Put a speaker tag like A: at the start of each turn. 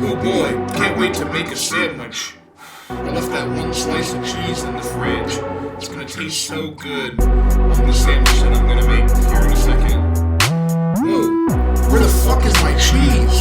A: Oh boy, can't wait to make a sandwich. I left that one slice of cheese in the fridge. It's gonna taste so good on the sandwich that I'm gonna make here in a second. Whoa, where the fuck is my cheese?